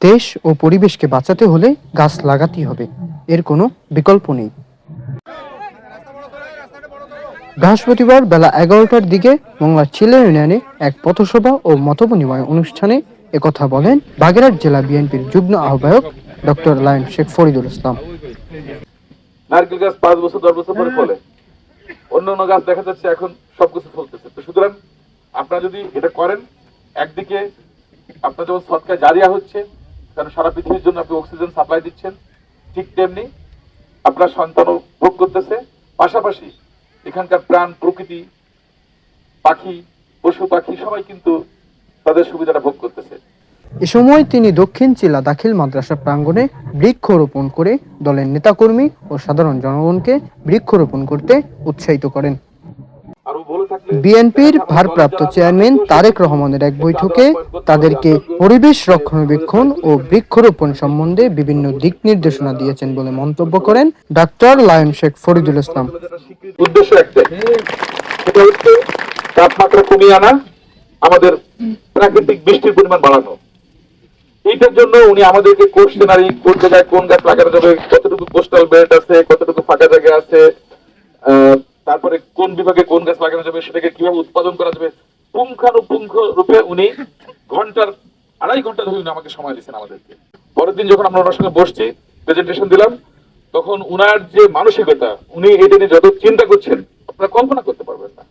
দেশ ও পরিবেশকে বাঁচাতে হলে গাছ লাগাতেই হবে, এর কোনো বিকল্প নেই। বৃহস্পতিবার বেলা 11টার দিকে মংলার চিলা ইউনিয়নে এক পথসভা ও মতবিনিময় অনুষ্ঠানে একথা বলেন বাগেরহাট জেলা বিএনপির যুগ্ম আহ্বায়ক ডক্টর লায়ন শেখ ফরিদুল ইসলাম। নারকেল গাছ 5 বছর 10 বছর পরে ফলে, অন্য গাছ দেখা যাচ্ছে এখন সবকিছু ফলতেছে। তো সুতরাং আপনারা যদি এটা করেন, একদিকে আপনার যেমন সদকা জারিয়া হচ্ছে, কারণ সারা পৃথিবীর জন্য আপনি অক্সিজেন সাপ্লাই দিচ্ছেন, ঠিক তেমনি আপনার সন্তানও ভোগ করতেছে। পাশাপাশি এখানকার প্রাণ প্রকৃতি, পাখি, পশু পাখি সবাই কিন্তু তাদের সুবিধাটা ভোগ করতেছে। এ সময় তিনি দক্ষিণ চিলা দাখিল মাদ্রাসা প্রাঙ্গণে বৃক্ষরোপণ করে দলের নেতাকর্মী ও সাধারণ জনগণকে বৃক্ষরোপণ করতে উৎসাহিত করেন। বিএনপির ভারপ্রাপ্ত চেয়ারম্যান তারেক রহমানের এক বৈঠকে তাদেরকে পরিবেশ রক্ষণাবেক্ষণ ও বৃক্ষরোপণ সম্বন্ধে বিভিন্ন দিক নির্দেশনা দিয়েছেন বলে মন্তব্য করেন ডক্টর লায়ন শেখ ফরিদুল ইসলাম। উদ্দেশ্য একটাই, সেটা হচ্ছে তাপমাত্রা কমিয়ে আনা, আমাদের প্রাকৃতিক বৃষ্টির পরিমাণ বাড়ানো। এইটার জন্য উনি আমাদেরকে কোশ্চেনারি, কোন জায়গায় কোন গাছ লাগানো যাবে, কতটুকু কোস্টাল বেল্ট আছে, কতটুকু ফাঁকা জায়গা আছে, তারপরে কোন বিভাগে কোন গাছ লাগানো যাবে, সেটাকে কিভাবে উৎপাদন করা যাবে, পুঙ্খানুপুঙ্খ রূপে উনি আড়াই ঘন্টা ধরে উনি আমাকে সময় দিচ্ছেন আমাদেরকে। পরের দিন যখন আমরা ওনার সঙ্গে বসছি, প্রেজেন্টেশন দিলাম, তখন উনার যে মানসিকতা, উনি এটা নিয়ে যত চিন্তা করছেন আপনারা কল্পনা করতে পারবেন না।